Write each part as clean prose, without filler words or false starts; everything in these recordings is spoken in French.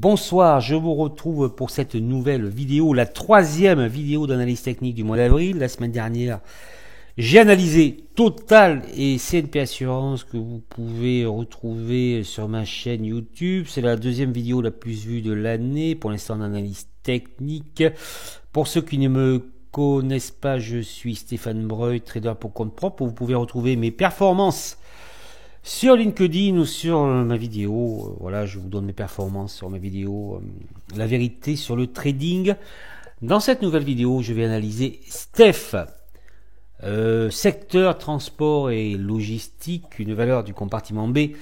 Bonsoir, je vous retrouve pour cette nouvelle vidéo, la troisième vidéo d'analyse technique du mois d'avril. La semaine dernière, j'ai analysé Total et CNP Assurance que vous pouvez retrouver sur ma chaîne YouTube. C'est la deuxième vidéo la plus vue de l'année pour l'instant d'analyse technique. Pour ceux qui ne me connaissent pas, je suis Stéphane Breuil, trader pour compte propre. Vous pouvez retrouver mes performances sur LinkedIn ou sur ma vidéo. Voilà, je vous donne mes performances sur ma vidéo, la vérité sur le trading. Dans cette nouvelle vidéo, je vais analyser STEF, secteur transport et logistique, une valeur du compartiment B,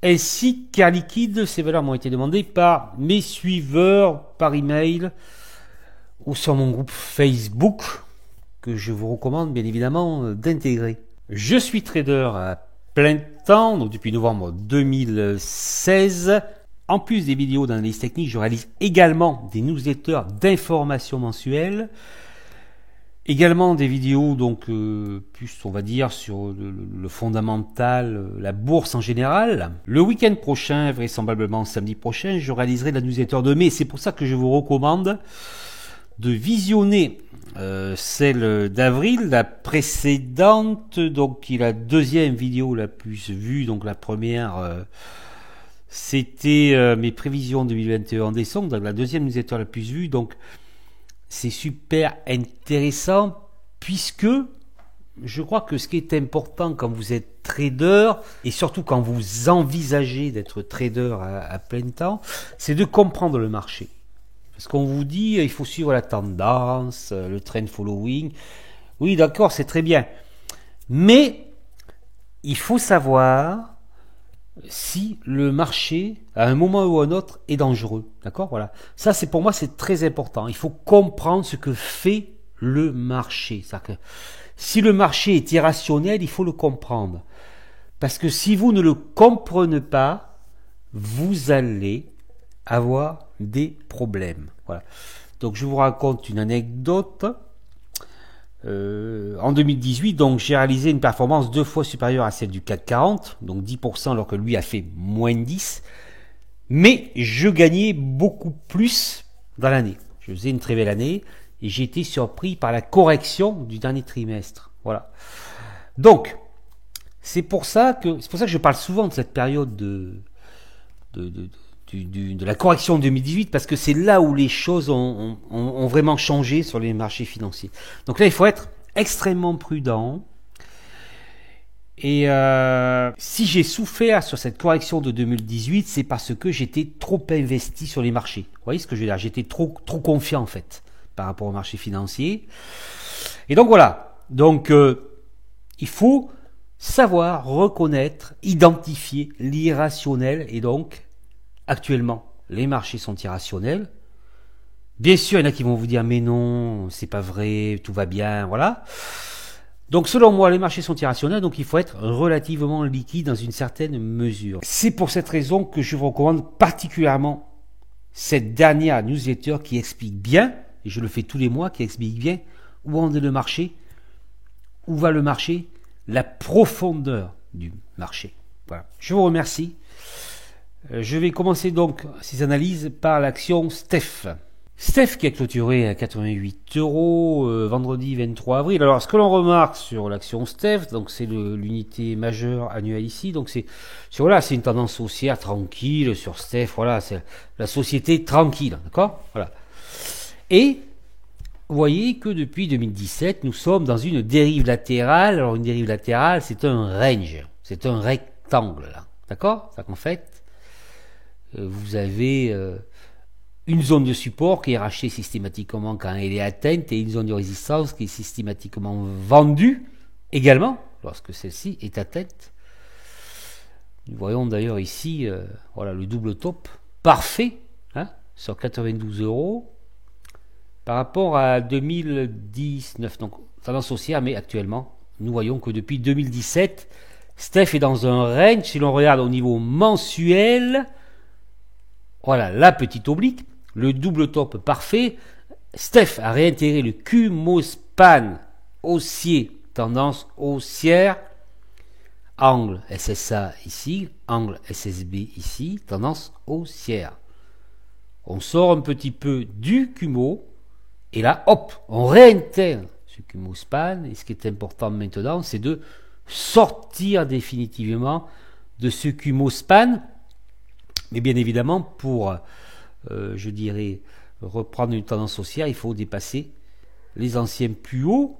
ainsi qu'Air Liquide. Ces valeurs m'ont été demandées par mes suiveurs par email ou sur mon groupe Facebook, que je vous recommande bien évidemment d'intégrer. Je suis trader à plein temps, donc depuis novembre 2016. En plus des vidéos d'analyse technique, je réalise également des newsletters d'information mensuelle, également des vidéos donc plus on va dire sur le fondamental, la bourse en général. Le week-end prochain, vraisemblablement samedi prochain, je réaliserai la newsletter de mai. C'est pour ça que je vous recommande de visionner celle d'avril, la précédente, donc qui est la deuxième vidéo la plus vue. Donc la première c'était mes prévisions 2021 en décembre, donc la deuxième newsletter la plus vue. Donc c'est super intéressant puisque je crois que ce qui est important quand vous êtes trader et surtout quand vous envisagez d'être trader à plein temps, c'est de comprendre le marché. Parce qu'on vous dit, il faut suivre la tendance, le trend following. Oui, d'accord, c'est très bien. Mais il faut savoir si le marché, à un moment ou à un autre, est dangereux. D'accord, voilà. Ça, c'est pour moi, c'est très important. Il faut comprendre ce que fait le marché. C'est-à-dire que si le marché est irrationnel, il faut le comprendre. Parce que si vous ne le comprenez pas, vous allez avoir des problèmes. Voilà. Donc je vous raconte une anecdote. En 2018, donc j'ai réalisé une performance 2 fois supérieure à celle du CAC 40, donc 10% alors que lui a fait moins 10. Mais je gagnais beaucoup plus dans l'année. Je faisais une très belle année et j'ai été surpris par la correction du dernier trimestre. Voilà. Donc c'est pour ça que je parle souvent de cette période de la correction 2018, parce que c'est là où les choses ont vraiment changé sur les marchés financiers. Donc là, il faut être extrêmement prudent. Et si j'ai souffert sur cette correction de 2018, c'est parce que j'étais trop investi sur les marchés. Vous voyez ce que je veux dire? J'étais trop confiant en fait par rapport aux marchés financiers. Et donc voilà. Donc il faut savoir reconnaître, identifier l'irrationnel. Et donc actuellement, les marchés sont irrationnels. Bien sûr, il y en a qui vont vous dire mais non, c'est pas vrai, tout va bien, voilà. Donc selon moi, les marchés sont irrationnels, donc il faut être relativement liquide dans une certaine mesure. C'est pour cette raison que je vous recommande particulièrement cette dernière newsletter qui explique bien, et je le fais tous les mois, qui explique bien où en est le marché, où va le marché, la profondeur du marché. Voilà. Je vous remercie. Je vais commencer donc ces analyses par l'action STEF. STEF qui a clôturé à 88 euros vendredi 23 avril. Alors ce que l'on remarque sur l'action STEF, donc c'est l'unité majeure annuelle ici, donc c'est une tendance haussière tranquille sur STEF, voilà, c'est la société tranquille, d'accord, voilà. Et vous voyez que depuis 2017, nous sommes dans une dérive latérale. Alors une dérive latérale, c'est un range, c'est un rectangle là, d'accord, c'est qu'en fait vous avez une zone de support qui est rachetée systématiquement quand elle est atteinte et une zone de résistance qui est systématiquement vendue également lorsque celle-ci est atteinte. Nous voyons d'ailleurs ici voilà, le double top parfait sur 92 euros par rapport à 2019. Donc tendance haussière, mais actuellement nous voyons que depuis 2017 STEF est dans un range. Si l'on regarde au niveau mensuel, voilà, la petite oblique, le double top parfait. STEF a réintégré le Kumospan haussier, tendance haussière. Angle SSA ici, angle SSB ici, tendance haussière. On sort un petit peu du Kumo, et là, hop, on réintègre ce Kumo span. Et ce qui est important maintenant, c'est de sortir définitivement de ce Kumo span. Mais bien évidemment, pour, je dirais, reprendre une tendance haussière, il faut dépasser les anciens plus hauts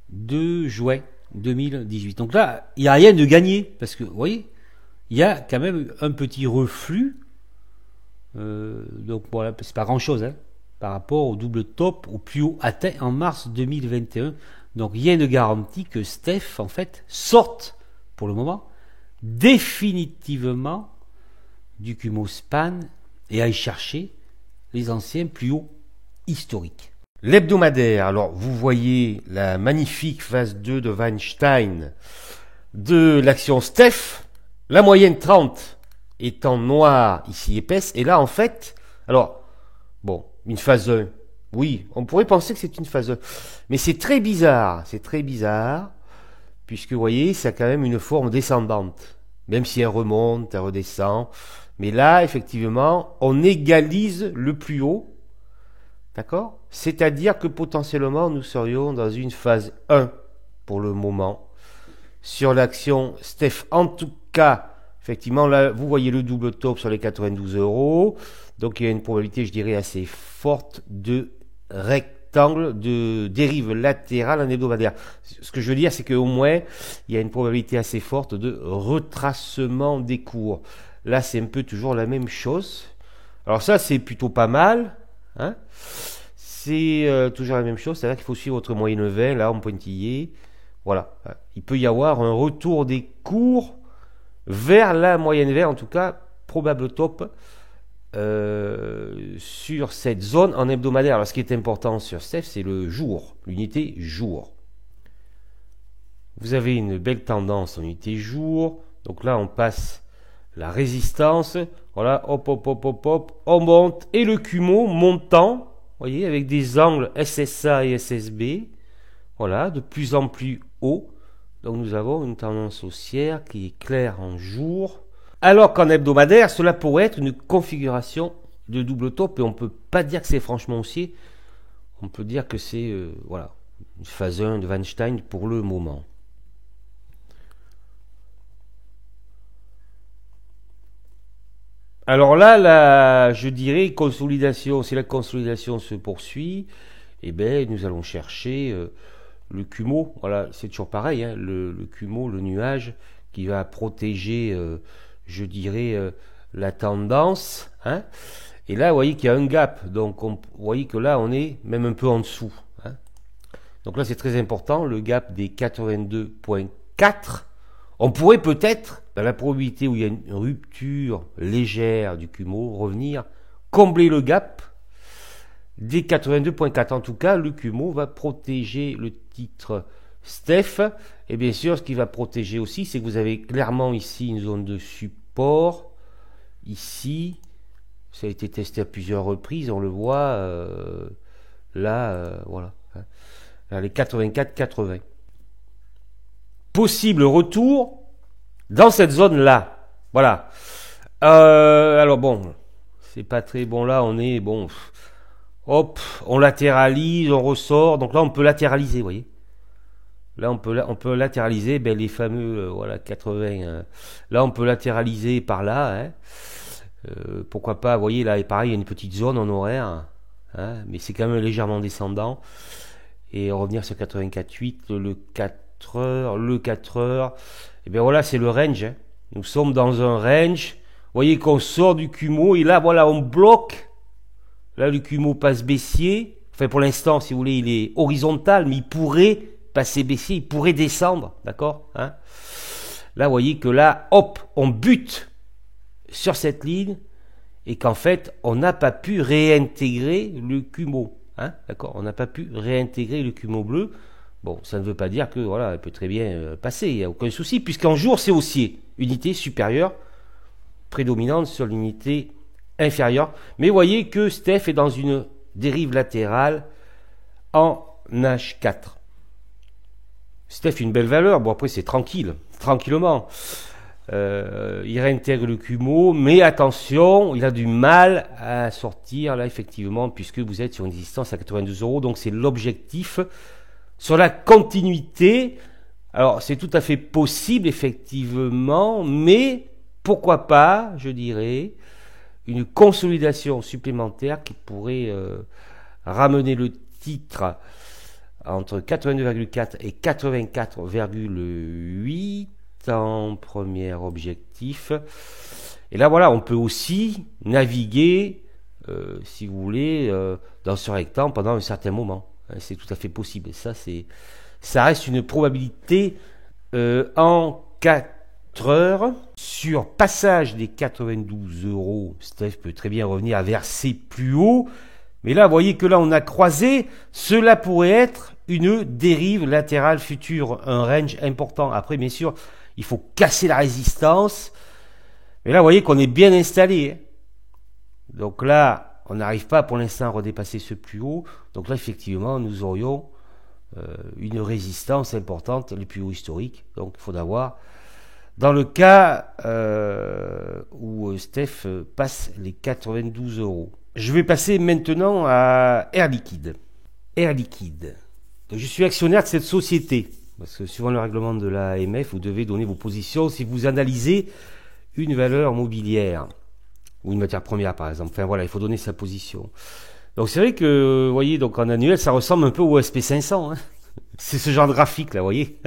de juin 2018. Donc là, il n'y a rien de gagné, parce que, vous voyez, il y a quand même un petit reflux. Donc voilà, c'est pas grand-chose, hein, par rapport au double top, au plus haut atteint en mars 2021. Donc rien ne garantit que Steph, en fait, sorte, pour le moment, définitivement du Kumo span et aille chercher les anciens plus hauts historiques. L'hebdomadaire, alors vous voyez la magnifique phase 2 de Weinstein de l'action Steph, la moyenne 30 étant noire ici épaisse, et là en fait, alors, bon, une phase 1, oui, on pourrait penser que c'est une phase 1, mais c'est très bizarre, puisque vous voyez, ça a quand même une forme descendante, même si elle remonte, elle redescend, mais là, effectivement, on égalise le plus haut. D'accord? C'est-à-dire que potentiellement nous serions dans une phase 1 pour le moment sur l'action Steph. En tout cas, effectivement, là, vous voyez le double top sur les 92 €. Donc il y a une probabilité, je dirais, assez forte de rectangle, de dérive latérale en hebdomadaire. Ce que je veux dire, c'est qu'au moins, il y a une probabilité assez forte de retracement des cours. Là, c'est un peu toujours la même chose. Alors ça, c'est plutôt pas mal. Hein, c'est toujours la même chose, c'est-à-dire qu'il faut suivre votre moyenne 20 là en pointillé. Voilà, il peut y avoir un retour des cours vers la moyenne 20, en tout cas probable top sur cette zone en hebdomadaire. Alors ce qui est important sur Steph, c'est le jour, l'unité jour. Vous avez une belle tendance en unité jour, donc là on passe la résistance, voilà, hop, hop, hop, hop, hop, on monte, et le Kumo montant, vous voyez, avec des angles SSA et SSB, voilà, de plus en plus haut. Donc nous avons une tendance haussière qui est claire en jour, alors qu'en hebdomadaire, cela pourrait être une configuration de double top, et on ne peut pas dire que c'est franchement haussier, on peut dire que c'est, voilà, une phase 1 de Weinstein pour le moment. Alors là, je dirais consolidation. Si la consolidation se poursuit, eh ben, nous allons chercher le Kumo. Voilà, c'est toujours pareil, hein, le Kumo, le nuage qui va protéger, je dirais, la tendance. Hein. Et là, vous voyez qu'il y a un gap. Donc, vous voyez que là, on est même un peu en dessous. Hein. Donc là, c'est très important, le gap des 82,4. On pourrait peut-être, dans la probabilité où il y a une rupture légère du Kumo, revenir combler le gap des 82,4. En tout cas, le Kumo va protéger le titre Steph. Et bien sûr, ce qui va protéger aussi, c'est que vous avez clairement ici une zone de support. Ici, ça a été testé à plusieurs reprises, on le voit. Voilà. Là, les 84,80. Possible retour dans cette zone-là. Voilà. Alors bon, c'est pas très bon là, on est bon. Hop, on latéralise, on ressort. Donc là, on peut latéraliser, vous voyez. Là, on peut latéraliser ben, les fameux voilà 80. Là, on peut latéraliser par là. Hein. Pourquoi pas, vous voyez, là, et pareil, il y a une petite zone en horaire. Hein, mais c'est quand même légèrement descendant. Et revenir sur 84,8, le 4 heures, le 4 heures, et bien voilà, c'est le range. Hein. Nous sommes dans un range. Vous voyez qu'on sort du Kumo et là, voilà, on bloque. Là, le Kumo passe baissier. Enfin, pour l'instant, si vous voulez, il est horizontal, mais il pourrait passer baissier, il pourrait descendre, d'accord, hein. Là, vous voyez que là, hop, on bute sur cette ligne et qu'en fait, on n'a pas pu réintégrer le Kumo. Hein, d'accord, on n'a pas pu réintégrer le Kumo bleu. Bon, ça ne veut pas dire que voilà, elle peut très bien passer, il n'y a aucun souci, puisqu'en jour c'est haussier, unité supérieure, prédominante sur l'unité inférieure. Mais vous voyez que Steph est dans une dérive latérale en H4. Steph, une belle valeur, bon après c'est tranquille, tranquillement. il réintègre le Kumo, mais attention, il a du mal à sortir là effectivement, puisque vous êtes sur une résistance à 92 euros, donc c'est l'objectif. Sur la continuité, alors c'est tout à fait possible effectivement, mais pourquoi pas, je dirais, une consolidation supplémentaire qui pourrait ramener le titre entre 82,4 et 84,8 en premier objectif. Et là voilà, on peut aussi naviguer, si vous voulez, dans ce rectangle pendant un certain moment. C'est tout à fait possible. Et ça reste une probabilité en 4 heures. Sur passage des 92 euros, Steph peut très bien revenir à verser plus haut. Mais là, vous voyez que là, on a croisé. Cela pourrait être une dérive latérale future, un range important. Après, bien sûr, il faut casser la résistance. Mais là, vous voyez qu'on est bien installé. Donc là, on n'arrive pas pour l'instant à redépasser ce plus haut. Donc là, effectivement, nous aurions une résistance importante, les plus hauts historiques. Donc il faudra voir. Dans le cas où Steph passe les 92 euros. Je vais passer maintenant à Air Liquide. Air Liquide. Donc, je suis actionnaire de cette société. Parce que suivant le règlement de l'AMF, vous devez donner vos positions si vous analysez une valeur mobilière. Ou une matière première, par exemple. Enfin voilà, il faut donner sa position. Donc c'est vrai que, vous voyez, donc en annuel, ça ressemble un peu au SP500. Hein. C'est ce genre de graphique, là, vous voyez.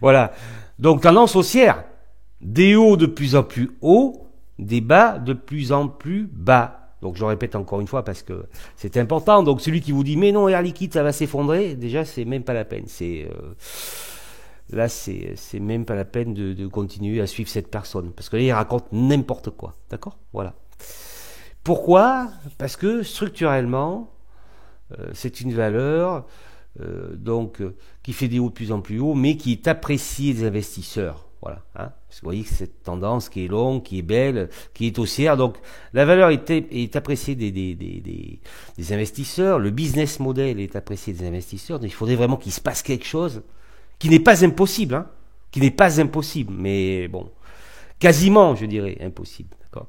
Voilà. Donc tendance haussière. Des hauts de plus en plus hauts, des bas de plus en plus bas. Donc je répète encore une fois parce que c'est important. Donc celui qui vous dit mais non, Air Liquide ça va s'effondrer, déjà c'est même pas la peine. Là c'est même pas la peine de continuer à suivre cette personne parce que là il raconte n'importe quoi, d'accord? Voilà. Pourquoi? Parce que structurellement c'est une valeur qui fait des hauts de plus en plus hauts, mais qui est appréciée des investisseurs. Voilà, hein. Parce que vous voyez que cette tendance qui est longue, qui est belle, qui est haussière, donc la valeur est appréciée des investisseurs, le business model est apprécié des investisseurs, donc il faudrait vraiment qu'il se passe quelque chose qui n'est pas impossible, hein, qui n'est pas impossible, mais bon, quasiment, je dirais, impossible, d'accord,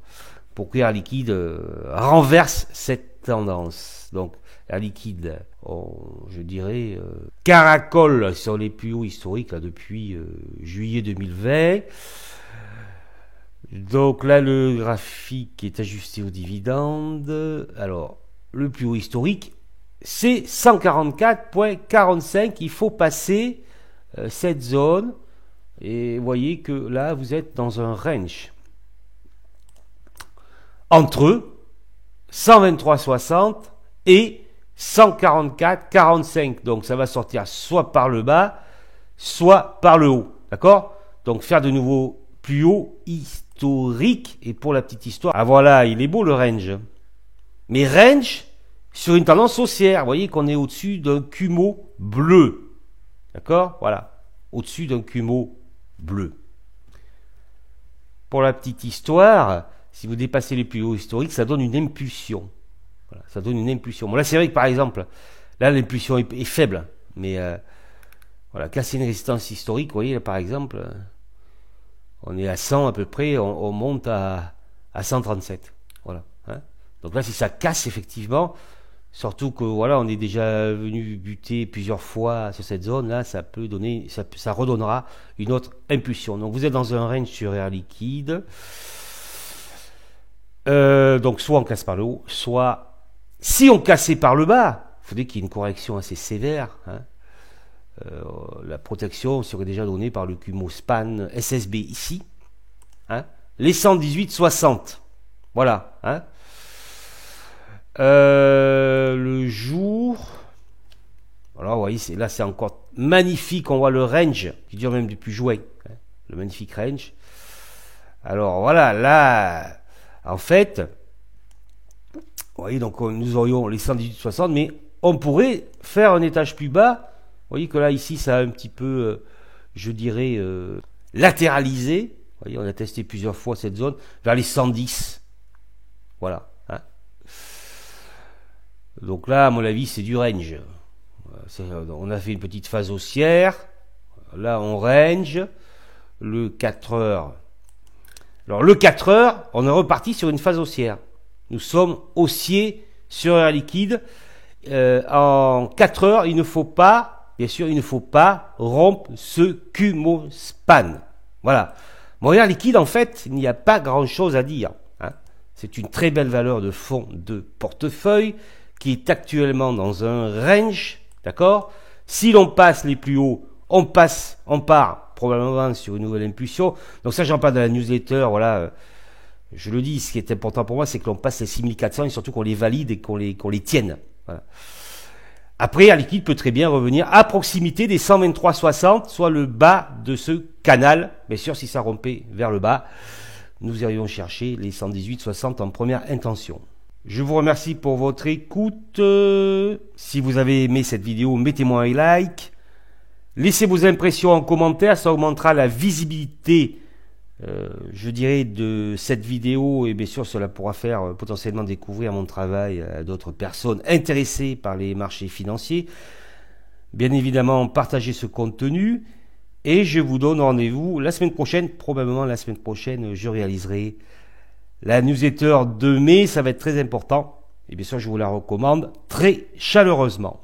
pour que Air Liquide renverse cette tendance. Donc Air Liquide, je dirais, caracole sur les plus hauts historiques là, depuis juillet 2020. Donc là, le graphique est ajusté aux dividendes. Alors, le plus haut historique, c'est 144,45. Il faut passer cette zone. Et vous voyez que là, vous êtes dans un range entre 123,60 et 144,45. Donc ça va sortir soit par le bas, soit par le haut. D'accord? Donc faire de nouveau plus haut historique. Et pour la petite histoire, ah voilà, il est beau le range. Mais range sur une tendance haussière. Vous voyez qu'on est au-dessus d'un Kumo bleu. D'accord? Voilà. Au-dessus d'un Kumo bleu. Pour la petite histoire, si vous dépassez les plus hauts historiques, ça donne une impulsion. Voilà, ça donne une impulsion. Bon, là, c'est vrai que par exemple, là, l'impulsion est faible. Mais voilà, casser une résistance historique, vous voyez, là, par exemple, on est à 100 à peu près, on monte à 137. Voilà. Hein. Donc là, si ça casse, effectivement, surtout que voilà, on est déjà venu buter plusieurs fois sur cette zone, là, ça peut donner, ça redonnera une autre impulsion. Donc vous êtes dans un range sur Air Liquide. Donc soit on casse par le haut, soit si on cassait par le bas, il faudrait qu'il y ait une correction assez sévère. Hein. La protection serait déjà donnée par le Kumo Span SSB ici. Hein. Les 118,60. Voilà. Hein. Le jour. Alors, vous voyez, là c'est encore magnifique. On voit le range qui dure même depuis juin. Hein. Le magnifique range. Alors voilà, là. En fait, vous voyez, donc nous aurions les 118,60, mais on pourrait faire un étage plus bas. Vous voyez que là, ici, ça a un petit peu, je dirais, latéralisé. Vous voyez, on a testé plusieurs fois cette zone, vers les 110. Voilà. Hein. Donc là, à mon avis, c'est du range. On a fait une petite phase haussière. Là, on range. le 4 heures. Alors le 4 heures, on est reparti sur une phase haussière. Nous sommes haussiers sur Air Liquide. En 4 heures, il ne faut pas, bien sûr, il ne faut pas rompre ce Kumo-span. Voilà. Bon, Air Liquide, en fait, il n'y a pas grand-chose à dire. Hein. C'est une très belle valeur de fonds de portefeuille qui est actuellement dans un range, d'accord? Si l'on passe les plus hauts, on part probablement sur une nouvelle impulsion. Donc ça, j'en parle dans la newsletter, voilà. Je le dis, ce qui est important pour moi, c'est que l'on passe les 6400 et surtout qu'on les valide et qu'on les tienne. Voilà. Après, Air Liquide peut très bien revenir à proximité des 123,60, soit le bas de ce canal. Bien sûr, si ça rompait vers le bas, nous irions chercher les 118,60 en première intention. Je vous remercie pour votre écoute. Si vous avez aimé cette vidéo, mettez-moi un like. Laissez vos impressions en commentaire, ça augmentera la visibilité, je dirais, de cette vidéo. Et bien sûr, cela pourra faire potentiellement découvrir mon travail à d'autres personnes intéressées par les marchés financiers. Bien évidemment, partagez ce contenu. Et je vous donne rendez-vous la semaine prochaine. Probablement la semaine prochaine, je réaliserai la newsletter de mai. Ça va être très important. Et bien sûr, je vous la recommande très chaleureusement.